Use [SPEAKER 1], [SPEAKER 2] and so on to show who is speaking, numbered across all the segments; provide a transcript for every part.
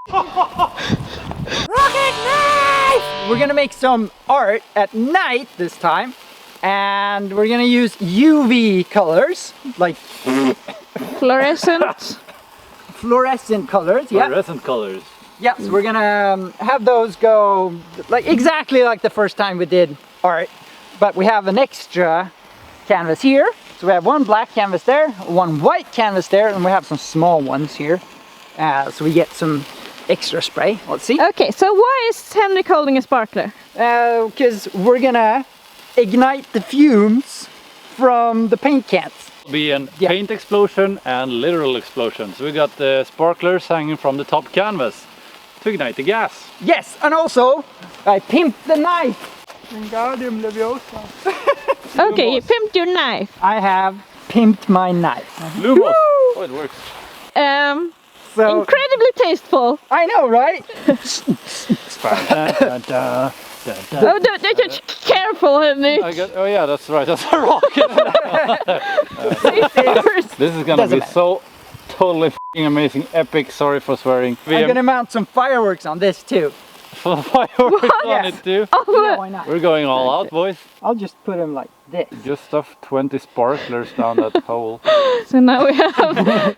[SPEAKER 1] Rocket knife! We're gonna make some art at night this time. And we're gonna use UV colors, like
[SPEAKER 2] fluorescent
[SPEAKER 1] colors, yeah.
[SPEAKER 3] Fluorescent colors.
[SPEAKER 1] Yes, we're gonna have those go like exactly like the first time we did art, but we have an extra canvas here. So we have one black canvas there, one white canvas there, and we have some small ones here. So we get some extra spray. Let's see.
[SPEAKER 2] Okay, so why is Henrik holding a sparkler?
[SPEAKER 1] Because we're gonna ignite the fumes from the paint cans.
[SPEAKER 3] Be a paint explosion and literal explosion. So we got the sparklers hanging from the top canvas to ignite the gas.
[SPEAKER 1] Yes, and also I pimped the knife.
[SPEAKER 2] Okay, you pimped your knife.
[SPEAKER 1] I have pimped my knife.
[SPEAKER 3] Lumos. Oh, it works.
[SPEAKER 1] So,
[SPEAKER 2] incredibly tasteful.
[SPEAKER 1] I know, right?
[SPEAKER 2] Oh, don't careful, Henrik.
[SPEAKER 3] Oh yeah, that's right. That's a rocket. This is gonna be so totally f***ing amazing, epic. Sorry for swearing.
[SPEAKER 1] I'm gonna mount some fireworks on this too.
[SPEAKER 3] Fireworks on it too?
[SPEAKER 2] Oh,
[SPEAKER 1] yeah, why not?
[SPEAKER 3] We're going all out, boys.
[SPEAKER 1] I'll just put them like this.
[SPEAKER 3] Just stuff 20 sparklers down that hole.
[SPEAKER 2] So now we have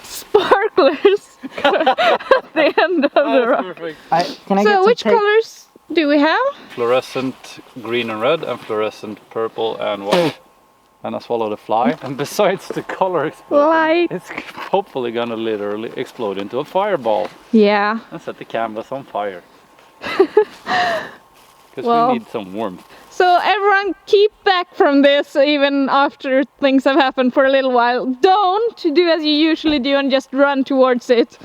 [SPEAKER 2] sparklers at the end of the rock.
[SPEAKER 3] Perfect.
[SPEAKER 1] Can I
[SPEAKER 2] So
[SPEAKER 1] get some
[SPEAKER 2] which
[SPEAKER 1] tape?
[SPEAKER 2] colors do we have?
[SPEAKER 3] Fluorescent green and red, and fluorescent purple and white. And I swallowed a fly. And besides the color explosion,
[SPEAKER 2] Like,
[SPEAKER 3] it's hopefully gonna literally explode into a fireball
[SPEAKER 2] yeah.
[SPEAKER 3] and set the canvas on fire. Because
[SPEAKER 2] Well,
[SPEAKER 3] we need some warmth.
[SPEAKER 2] So everyone keep back from this even after things have happened for a little while. Don't do as you usually do and just run towards it.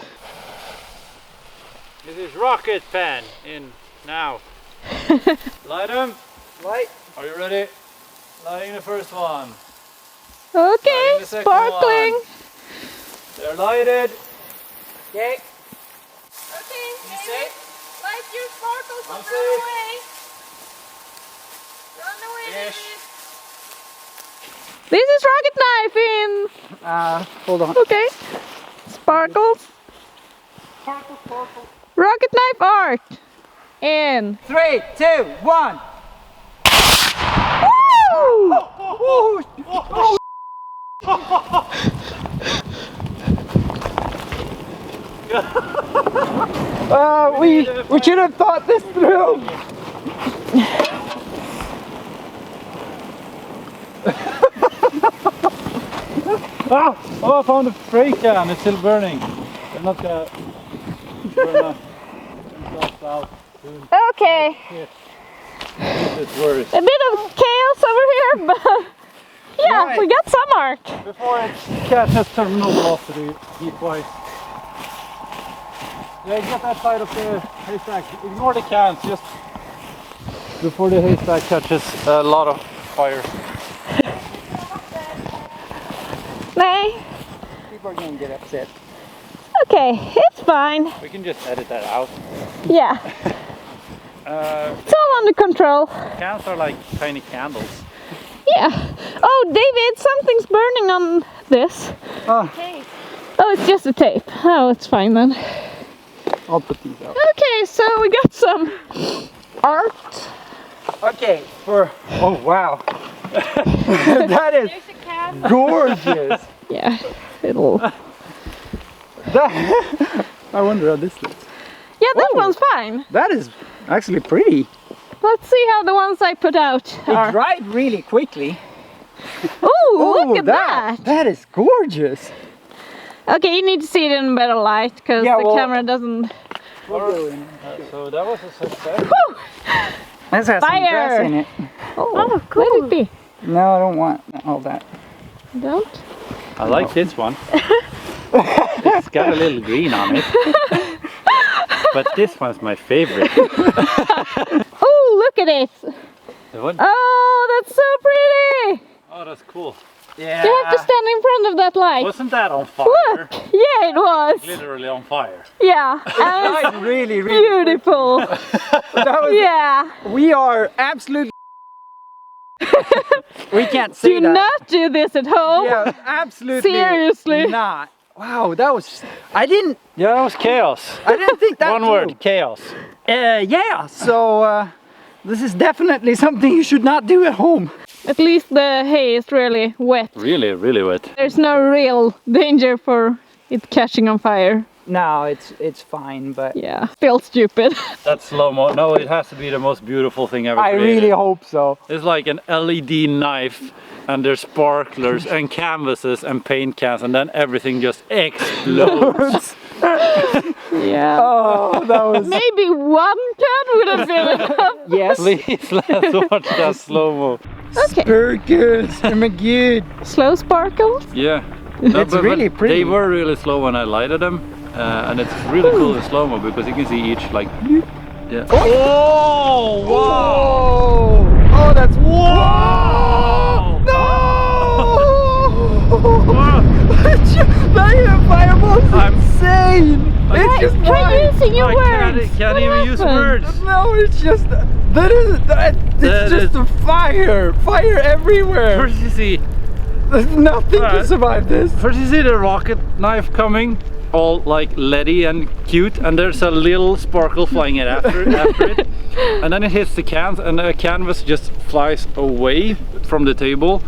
[SPEAKER 3] This is rocket pen in now. Light them.
[SPEAKER 1] Light.
[SPEAKER 3] Are you ready? Lighting the first one.
[SPEAKER 2] Okay,
[SPEAKER 3] Lighting the second
[SPEAKER 2] sparkling.
[SPEAKER 3] one. They're lighted.
[SPEAKER 1] Okay.
[SPEAKER 2] Okay,
[SPEAKER 1] safe?
[SPEAKER 2] light your sparkles
[SPEAKER 3] I'm safe.
[SPEAKER 2] away. Run away,
[SPEAKER 3] Yes.
[SPEAKER 2] This is rocket knife in.
[SPEAKER 1] Hold on.
[SPEAKER 2] Okay. Sparkles.
[SPEAKER 1] Sparkle, sparkle.
[SPEAKER 2] Rocket knife art. In.
[SPEAKER 1] 3, 2, 1.
[SPEAKER 2] Woo!
[SPEAKER 1] We should have thought this through.
[SPEAKER 3] Oh, I found a spray can. It's still burning. They're not gonna burn themselves out soon.
[SPEAKER 2] Okay.
[SPEAKER 3] It's worse.
[SPEAKER 2] A bit of chaos over here, but yeah,
[SPEAKER 1] Right.
[SPEAKER 2] we got some art.
[SPEAKER 3] Before it catches terminal velocity, heat-wise. Yeah, get that side of the haystack. Ignore the cans, just before the haystack catches a lot of fire.
[SPEAKER 2] Nay.
[SPEAKER 1] People are gonna get upset.
[SPEAKER 2] Okay, it's fine.
[SPEAKER 3] We can just edit that out.
[SPEAKER 2] Yeah, it's all under control.
[SPEAKER 3] Cans are like tiny candles.
[SPEAKER 2] Yeah. Oh, David, something's burning on this.
[SPEAKER 1] Oh,
[SPEAKER 2] Oh, it's just a tape. Oh, it's fine then.
[SPEAKER 1] I'll put these out.
[SPEAKER 2] Okay, so we got some art.
[SPEAKER 1] Okay, oh wow. That is gorgeous.
[SPEAKER 2] Yeah, it'll.
[SPEAKER 1] I wonder how this looks.
[SPEAKER 2] Yeah, that
[SPEAKER 1] Oh.
[SPEAKER 2] one's fine.
[SPEAKER 1] That is actually pretty.
[SPEAKER 2] Let's see how the ones I put out
[SPEAKER 1] It
[SPEAKER 2] are.
[SPEAKER 1] dried really quickly.
[SPEAKER 2] Oh, look at that.
[SPEAKER 1] That is gorgeous.
[SPEAKER 2] Okay, you need to see it in better light because
[SPEAKER 1] Yeah,
[SPEAKER 2] the
[SPEAKER 1] well-
[SPEAKER 2] camera doesn't.
[SPEAKER 3] So that was a success.
[SPEAKER 1] This has some
[SPEAKER 2] Fire.
[SPEAKER 1] grass in it.
[SPEAKER 2] Oh, cool. Let it be.
[SPEAKER 1] No, I don't want all that.
[SPEAKER 2] Don't.
[SPEAKER 3] I like this one. It's got a little green on it. But this one's my favorite.
[SPEAKER 2] Oh, look at it.
[SPEAKER 3] The one?
[SPEAKER 2] Oh, that's so pretty.
[SPEAKER 3] Oh, that's cool.
[SPEAKER 1] Yeah.
[SPEAKER 2] You have to stand in front of that light.
[SPEAKER 3] Wasn't that on fire?
[SPEAKER 2] Look. Yeah, it was.
[SPEAKER 3] Literally on fire.
[SPEAKER 2] Yeah. And
[SPEAKER 1] Dried really, really.
[SPEAKER 2] beautiful.
[SPEAKER 1] That was,
[SPEAKER 2] Yeah.
[SPEAKER 1] We are absolutely. We can't say
[SPEAKER 2] Do
[SPEAKER 1] that.
[SPEAKER 2] not do this at home.
[SPEAKER 1] Yeah, absolutely
[SPEAKER 2] Seriously.
[SPEAKER 1] not. Wow, that was... I didn't
[SPEAKER 3] was chaos.
[SPEAKER 1] think that
[SPEAKER 3] One
[SPEAKER 1] through.
[SPEAKER 3] word, chaos.
[SPEAKER 1] Yeah, so this is definitely something you should not do at home.
[SPEAKER 2] At least the hay is really wet.
[SPEAKER 3] Really, really wet.
[SPEAKER 2] There's no real danger for it catching on fire.
[SPEAKER 1] No, it's fine, but
[SPEAKER 2] Yeah, still stupid.
[SPEAKER 3] That's slow-mo. No, it has to be the most beautiful thing ever
[SPEAKER 1] I
[SPEAKER 3] created.
[SPEAKER 1] really hope so.
[SPEAKER 3] It's like an LED knife, and there's sparklers and canvases and paint cans, and then everything just explodes.
[SPEAKER 2] Yeah.
[SPEAKER 1] Oh, that was...
[SPEAKER 2] Maybe one can would have been enough.
[SPEAKER 1] Yes.
[SPEAKER 3] Please, let's watch that slow-mo.
[SPEAKER 2] Okay.
[SPEAKER 1] Sparkles, oh my god.
[SPEAKER 2] Slow sparkles.
[SPEAKER 3] Yeah.
[SPEAKER 1] It's really pretty.
[SPEAKER 3] They were really slow when I lighted them, and it's really cool in slow-mo because you can see each like... Yeah. Oh! Wow!
[SPEAKER 1] Oh, that's... Whoa! No! That fireball's insane! It's just
[SPEAKER 2] Try using your
[SPEAKER 3] I
[SPEAKER 2] words.
[SPEAKER 3] can't
[SPEAKER 2] What
[SPEAKER 3] even use
[SPEAKER 2] happened?
[SPEAKER 3] words.
[SPEAKER 1] No, it's just... It's just a fire! Fire everywhere!
[SPEAKER 3] First you see...
[SPEAKER 1] There's nothing to
[SPEAKER 3] Alright.
[SPEAKER 1] survive this.
[SPEAKER 3] First you see the rocket knife coming, all like leady and cute, and there's a little sparkle flying after it, and then it hits the cans, and the canvas just flies away from the table,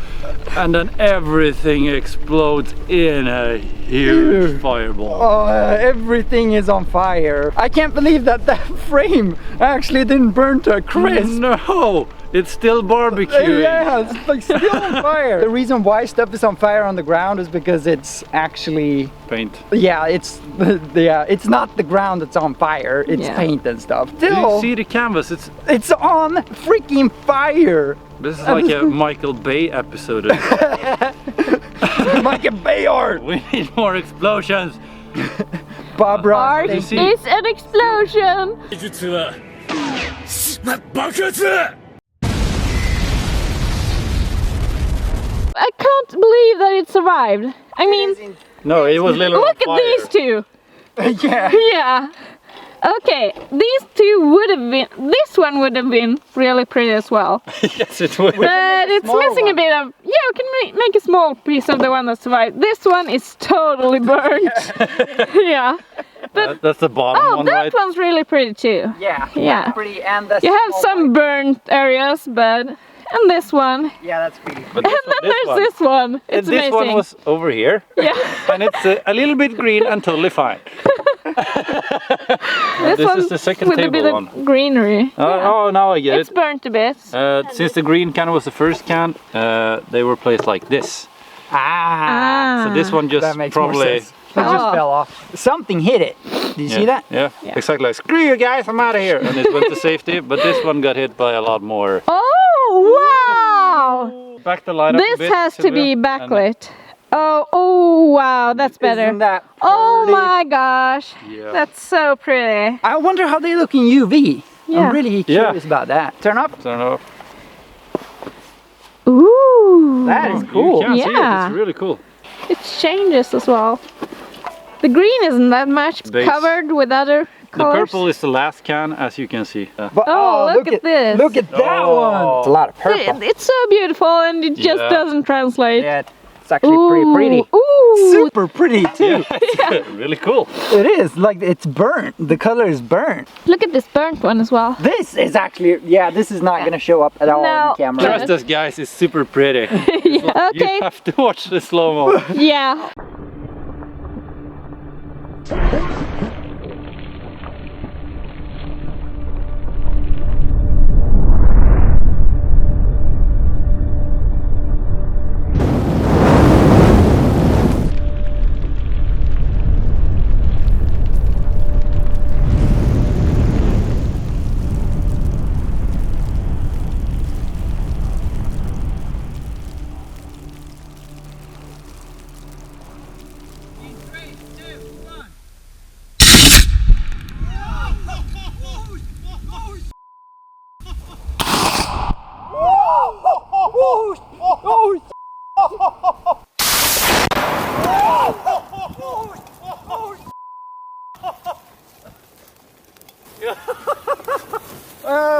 [SPEAKER 3] and then everything explodes in a huge fireball.
[SPEAKER 1] Oh, everything is on fire. I can't believe that frame actually didn't burn to a crisp.
[SPEAKER 3] No, it's still barbecuing.
[SPEAKER 1] Yeah, it's like still on fire. The reason why stuff is on fire on the ground is because it's actually...
[SPEAKER 3] Paint.
[SPEAKER 1] Yeah, it's not the ground that's on fire, it's paint and stuff.
[SPEAKER 3] Do you
[SPEAKER 1] Still,
[SPEAKER 3] see the canvas?
[SPEAKER 1] it's on freaking fire.
[SPEAKER 3] This is like a Michael Bay episode.
[SPEAKER 1] Like a Bay art.
[SPEAKER 3] We need more explosions.
[SPEAKER 1] Bob Ross.
[SPEAKER 2] Art
[SPEAKER 1] thank
[SPEAKER 3] see-
[SPEAKER 1] you.
[SPEAKER 2] is an explosion. I can't believe that it survived. I mean,
[SPEAKER 3] No, it was literally
[SPEAKER 2] look
[SPEAKER 3] on
[SPEAKER 2] at these two.
[SPEAKER 1] Yeah.
[SPEAKER 2] Yeah. Okay, these two would have been. This one would have been really pretty as well.
[SPEAKER 3] Yes, it would.
[SPEAKER 2] But it's
[SPEAKER 1] small
[SPEAKER 2] missing a
[SPEAKER 1] one.
[SPEAKER 2] bit of. Yeah, we can make a small piece of the one that survived. This one is totally burnt. Yeah. But
[SPEAKER 3] That's the bottom
[SPEAKER 2] oh,
[SPEAKER 3] one,
[SPEAKER 2] that
[SPEAKER 3] right?
[SPEAKER 2] one's really pretty too.
[SPEAKER 1] Yeah.
[SPEAKER 2] Yeah.
[SPEAKER 1] That's pretty, and that's
[SPEAKER 2] You have
[SPEAKER 1] small
[SPEAKER 2] some
[SPEAKER 1] white.
[SPEAKER 2] burnt areas, but and this one.
[SPEAKER 1] Yeah, that's pretty.
[SPEAKER 3] But
[SPEAKER 2] And then there's this one. It's
[SPEAKER 3] this
[SPEAKER 2] amazing.
[SPEAKER 3] one was over here,
[SPEAKER 2] Yeah.
[SPEAKER 3] and it's a little bit green and totally fine.
[SPEAKER 2] This
[SPEAKER 3] This
[SPEAKER 2] one
[SPEAKER 3] is the second
[SPEAKER 2] with a bit
[SPEAKER 3] table
[SPEAKER 2] of
[SPEAKER 3] one.
[SPEAKER 2] greenery.
[SPEAKER 3] Oh, now I get
[SPEAKER 2] It's
[SPEAKER 3] it.
[SPEAKER 2] burnt a bit.
[SPEAKER 3] Since the green can was the first can, they were placed like this.
[SPEAKER 1] Ah.
[SPEAKER 3] So this one just
[SPEAKER 1] That makes more
[SPEAKER 3] probably...
[SPEAKER 1] sense. It just
[SPEAKER 2] Oh.
[SPEAKER 1] fell off. Something hit it. Do you see that?
[SPEAKER 3] Yeah,
[SPEAKER 2] Yeah.
[SPEAKER 3] exactly. Like, screw you guys, I'm out of here. And it went to safety, but this one got hit by a lot more.
[SPEAKER 2] Oh wow!
[SPEAKER 3] Back the light up a
[SPEAKER 2] This
[SPEAKER 3] bit,
[SPEAKER 2] has to
[SPEAKER 3] Sylvia,
[SPEAKER 2] be backlit. Oh wow, that's better.
[SPEAKER 1] Isn't that
[SPEAKER 2] Oh
[SPEAKER 1] pretty?
[SPEAKER 2] my gosh,
[SPEAKER 3] Yeah.
[SPEAKER 2] that's so pretty.
[SPEAKER 1] I wonder how they look in UV.
[SPEAKER 2] Yeah.
[SPEAKER 1] I'm really curious about that. Turn up.
[SPEAKER 3] Turn it off.
[SPEAKER 2] Ooh,
[SPEAKER 1] That is cool.
[SPEAKER 3] You can see it,
[SPEAKER 2] Yeah.
[SPEAKER 3] it's really cool.
[SPEAKER 2] it changes as well. The green isn't that much. It's
[SPEAKER 3] Base.
[SPEAKER 2] covered with other
[SPEAKER 3] The
[SPEAKER 2] colors.
[SPEAKER 3] purple is the last can, as you can see.
[SPEAKER 1] But,
[SPEAKER 2] Oh, look at this.
[SPEAKER 1] Look at that one. It's a lot of purple.
[SPEAKER 2] It's so beautiful and it just
[SPEAKER 3] Yeah.
[SPEAKER 2] doesn't translate.
[SPEAKER 1] Yeah, it's actually pretty.
[SPEAKER 2] Ooh.
[SPEAKER 1] Super pretty too.
[SPEAKER 3] Really cool.
[SPEAKER 1] It is, like it's burnt. The color is burnt.
[SPEAKER 2] Look at this burnt one as well.
[SPEAKER 1] This is actually, yeah, this is not gonna show up at all
[SPEAKER 2] No.
[SPEAKER 1] on camera.
[SPEAKER 3] Trust us guys, it's super pretty.
[SPEAKER 2] Yeah, okay,
[SPEAKER 3] You have to watch the slow-mo.
[SPEAKER 2] yeah.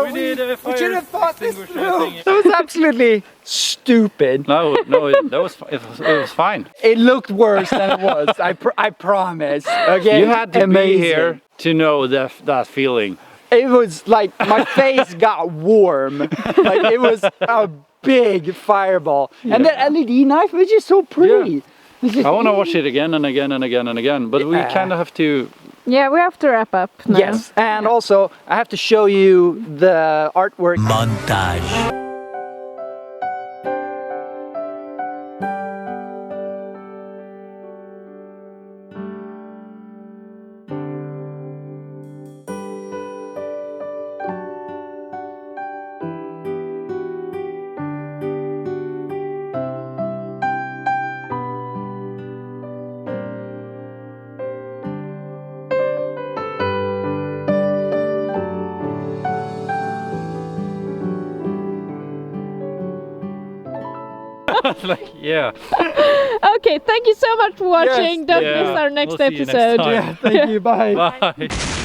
[SPEAKER 3] We need a
[SPEAKER 1] we
[SPEAKER 3] fire
[SPEAKER 1] should have thought this
[SPEAKER 3] extinguisher
[SPEAKER 1] through.
[SPEAKER 3] thing.
[SPEAKER 1] That was absolutely stupid.
[SPEAKER 3] No, it was fine.
[SPEAKER 1] It looked worse than it was. I promise. Okay.
[SPEAKER 3] You had to
[SPEAKER 1] Amazing.
[SPEAKER 3] be here to know that feeling.
[SPEAKER 1] It was like my face got warm. Like it was a big fireball. And that LED knife was just so pretty.
[SPEAKER 3] I want to watch it again and again and again and again, but we kind of have to.
[SPEAKER 2] Yeah, we have to wrap up now.
[SPEAKER 1] Yes, and also I have to show you the artwork.
[SPEAKER 4] Montage.
[SPEAKER 3] Like, yeah.
[SPEAKER 2] Okay, thank you so much for watching.
[SPEAKER 1] Yes.
[SPEAKER 2] Don't miss our next
[SPEAKER 3] We'll see you next
[SPEAKER 2] episode.
[SPEAKER 3] time.
[SPEAKER 1] Yeah, thank you. Bye.
[SPEAKER 3] Bye.